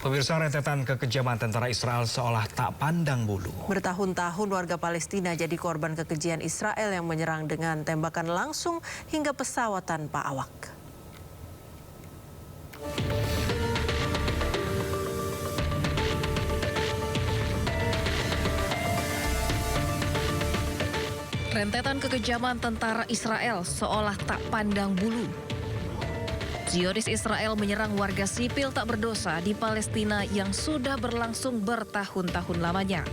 Pemirsa, rentetan kekejaman tentara Israel seolah tak pandang bulu. Bertahun-tahun warga Palestina jadi korban kekejian Israel yang menyerang dengan tembakan langsung hingga pesawat tanpa awak. Rentetan kekejaman tentara Israel seolah tak pandang bulu. Zionis Israel menyerang warga sipil tak berdosa di Palestina yang sudah berlangsung bertahun-tahun lamanya.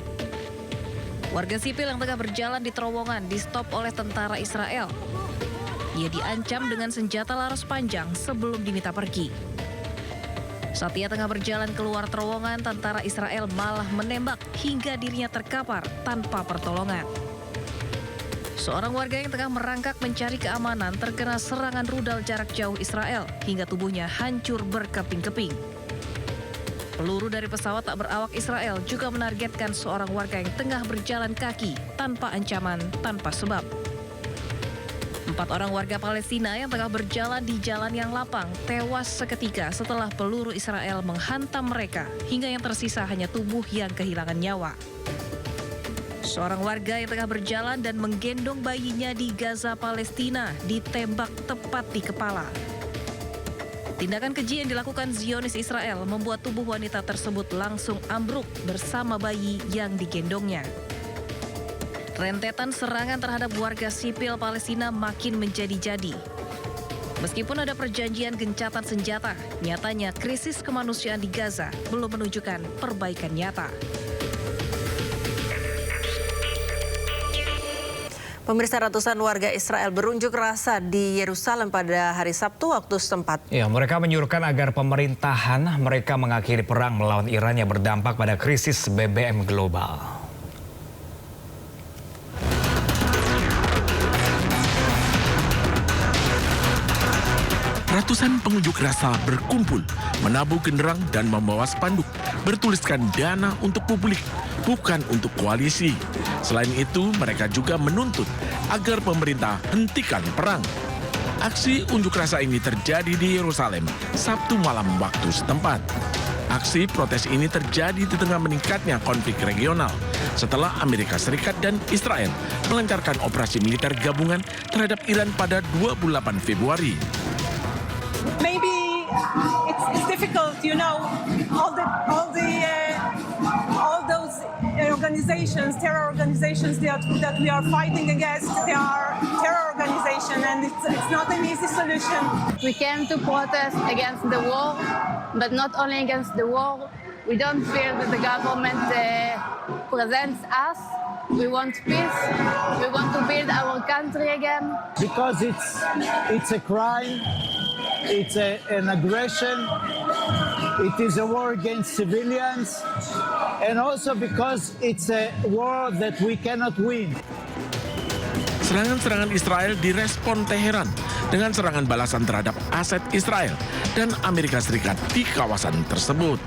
Warga sipil yang tengah berjalan di terowongan di-stop oleh tentara Israel. Ia diancam dengan senjata laras panjang sebelum diminta pergi. Saat ia tengah berjalan keluar terowongan, tentara Israel malah menembak hingga dirinya terkapar tanpa pertolongan. Seorang warga yang tengah merangkak mencari keamanan terkena serangan rudal jarak jauh Israel hingga tubuhnya hancur berkeping-keping. Peluru dari pesawat tak berawak Israel juga menargetkan seorang warga yang tengah berjalan kaki tanpa ancaman, tanpa sebab. 4 orang warga Palestina yang tengah berjalan di jalan yang lapang tewas seketika setelah peluru Israel menghantam mereka hingga yang tersisa hanya tubuh yang kehilangan nyawa. Seorang warga yang tengah berjalan dan menggendong bayinya di Gaza, Palestina, ditembak tepat di kepala. Tindakan keji yang dilakukan Zionis Israel membuat tubuh wanita tersebut langsung ambruk bersama bayi yang digendongnya. Rentetan serangan terhadap warga sipil Palestina makin menjadi-jadi. Meskipun ada perjanjian gencatan senjata, nyatanya krisis kemanusiaan di Gaza belum menunjukkan perbaikan nyata. Pemirsa, ratusan warga Israel berunjuk rasa di Yerusalem pada hari Sabtu waktu setempat. Ya, mereka menyuruhkan agar pemerintahan mereka mengakhiri perang melawan Iran yang berdampak pada krisis BBM global. Ratusan pengunjuk rasa berkumpul, menabuh genderang dan membawa spanduk bertuliskan dana untuk publik, bukan untuk koalisi. Selain itu, mereka juga menuntut agar pemerintah hentikan perang. Aksi unjuk rasa ini terjadi di Yerusalem Sabtu malam waktu setempat. Aksi protes ini terjadi di tengah meningkatnya konflik regional setelah Amerika Serikat dan Israel melancarkan operasi militer gabungan terhadap Iran pada 28 Februari. Maybe it's difficult, you know, all those organizations, terror organizations that we are fighting against, they are terror organizations, and it's not an easy solution. We came to protest against the war, but not only against the war. We don't feel that the government presents us. We want peace. We want to build our country again. Because it's a crime. It's an aggression. It is a war against civilians. And also because it's a war that we cannot win. Serangan-serangan Israel direspon Teheran dengan serangan balasan terhadap aset Israel dan Amerika Serikat di kawasan tersebut.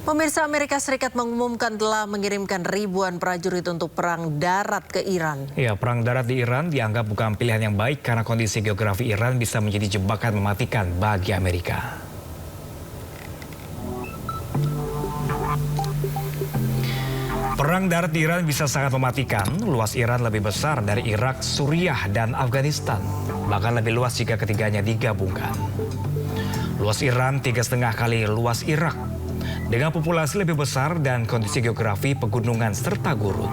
Pemirsa, Amerika Serikat mengumumkan telah mengirimkan ribuan prajurit untuk perang darat ke Iran. Ya, perang darat di Iran dianggap bukan pilihan yang baik karena kondisi geografi Iran bisa menjadi jebakan mematikan bagi Amerika. Perang darat di Iran bisa sangat mematikan. Luas Iran lebih besar dari Irak, Suriah, dan Afghanistan. Bahkan lebih luas jika ketiganya digabungkan. Luas Iran 3,5 kali luas Irak. Dengan populasi lebih besar dan kondisi geografi pegunungan serta gurun.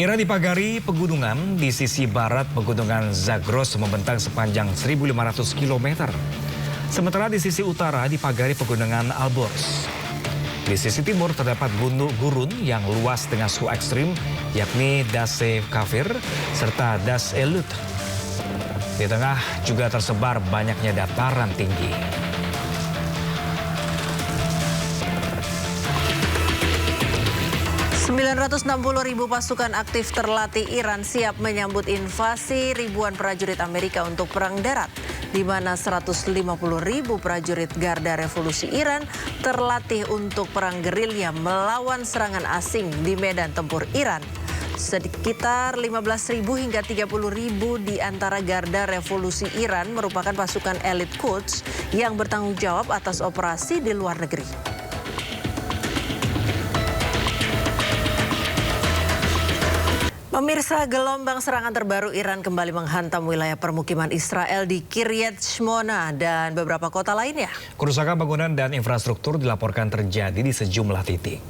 Iran dipagari pegunungan. Di sisi barat pegunungan Zagros membentang sepanjang 1.500 km. Sementara di sisi utara dipagari pegunungan Alborz. Di sisi timur terdapat gunung gurun yang luas dengan suhu ekstrim, yakni Das-e Kafir serta Das-e Lut. Di tengah juga tersebar banyaknya dataran tinggi. ribu pasukan aktif terlatih Iran siap menyambut invasi ribuan prajurit Amerika untuk perang darat, di mana 150.000 prajurit Garda Revolusi Iran terlatih untuk perang gerilya melawan serangan asing di medan tempur Iran. Sekitar 15.000 hingga 30.000 di antara Garda Revolusi Iran merupakan pasukan elit Quds yang bertanggung jawab atas operasi di luar negeri. Pemirsa, gelombang serangan terbaru Iran kembali menghantam wilayah permukiman Israel di Kiryat Shmona dan beberapa kota lainnya. Kerusakan bangunan dan infrastruktur dilaporkan terjadi di sejumlah titik.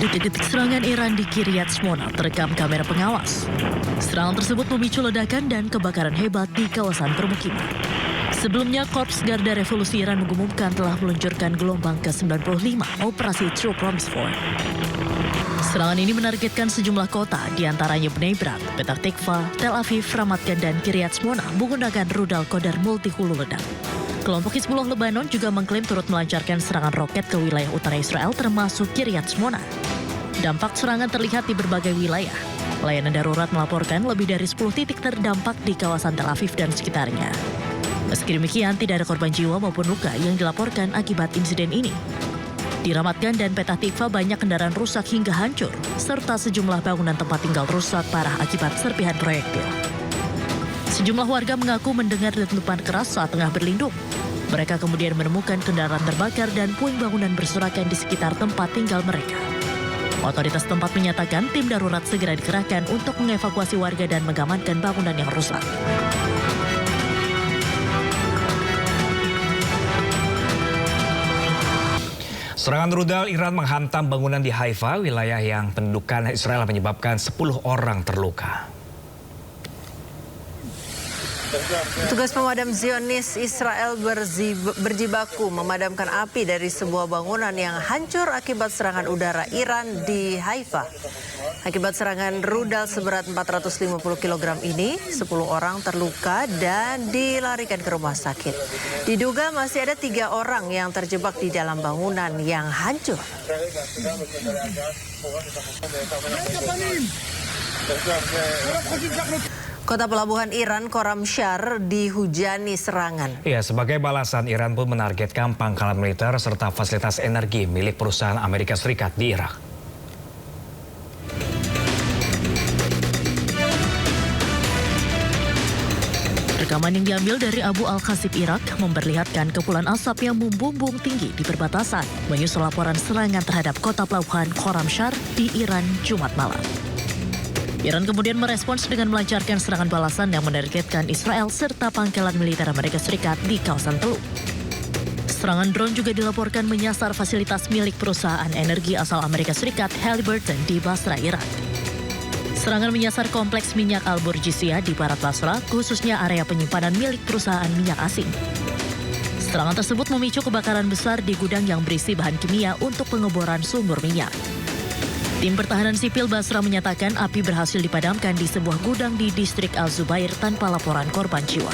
Detik-detik serangan Iran di Kiryat Shmona terekam kamera pengawas. Serangan tersebut memicu ledakan dan kebakaran hebat di kawasan permukiman. Sebelumnya, Korps Garda Revolusi Iran mengumumkan telah meluncurkan gelombang ke-95 Operasi True Promise 4. Serangan ini menargetkan sejumlah kota, diantaranya Bnei Brak, Petah Tikva, Tel Aviv, Ramat Gan, dan Kiryat Shmona menggunakan rudal kodar multi hulu ledak. Kelompok Hizbullah Lebanon juga mengklaim turut melancarkan serangan roket ke wilayah utara Israel termasuk Kiryat Shmona. Dampak serangan terlihat di berbagai wilayah. Layanan darurat melaporkan lebih dari 10 titik terdampak di kawasan Tel Aviv dan sekitarnya. Meski demikian, tidak ada korban jiwa maupun luka yang dilaporkan akibat insiden ini. Di Ramat Gan dan Petah Tikva banyak kendaraan rusak hingga hancur, serta sejumlah bangunan tempat tinggal rusak parah akibat serpihan proyektil. Sejumlah warga mengaku mendengar letupan keras saat tengah berlindung. Mereka kemudian menemukan kendaraan terbakar dan puing bangunan berserakan di sekitar tempat tinggal mereka. Otoritas tempat menyatakan tim darurat segera dikerahkan untuk mengevakuasi warga dan mengamankan bangunan yang rusak. Serangan rudal Iran menghantam bangunan di Haifa, wilayah yang pendudukan Israel menyebabkan 10 orang terluka. Petugas pemadam Zionis Israel berjibaku memadamkan api dari sebuah bangunan yang hancur akibat serangan udara Iran di Haifa. Akibat serangan rudal seberat 450 kg ini, 10 orang terluka dan dilarikan ke rumah sakit. Diduga masih ada 3 orang yang terjebak di dalam bangunan yang hancur. Kota pelabuhan Iran, Khorramshahr, dihujani serangan. Ya, sebagai balasan Iran pun menargetkan pangkalan militer serta fasilitas energi milik perusahaan Amerika Serikat di Irak. Rekaman yang diambil dari Abu Al-Khasib Irak memperlihatkan kepulan asap yang membumbung tinggi di perbatasan menyusul laporan serangan terhadap kota pelabuhan Khorramshahr di Iran Jumat malam. Iran kemudian merespons dengan melancarkan serangan balasan yang menargetkan Israel serta pangkalan militer Amerika Serikat di kawasan Teluk. Serangan drone juga dilaporkan menyasar fasilitas milik perusahaan energi asal Amerika Serikat Halliburton di Basra, Irak. Serangan menyasar kompleks minyak Al-Burjisiyah di barat Basra, khususnya area penyimpanan milik perusahaan minyak asing. Serangan tersebut memicu kebakaran besar di gudang yang berisi bahan kimia untuk pengeboran sumur minyak. Tim pertahanan sipil Basra menyatakan api berhasil dipadamkan di sebuah gudang di distrik Al-Zubair tanpa laporan korban jiwa.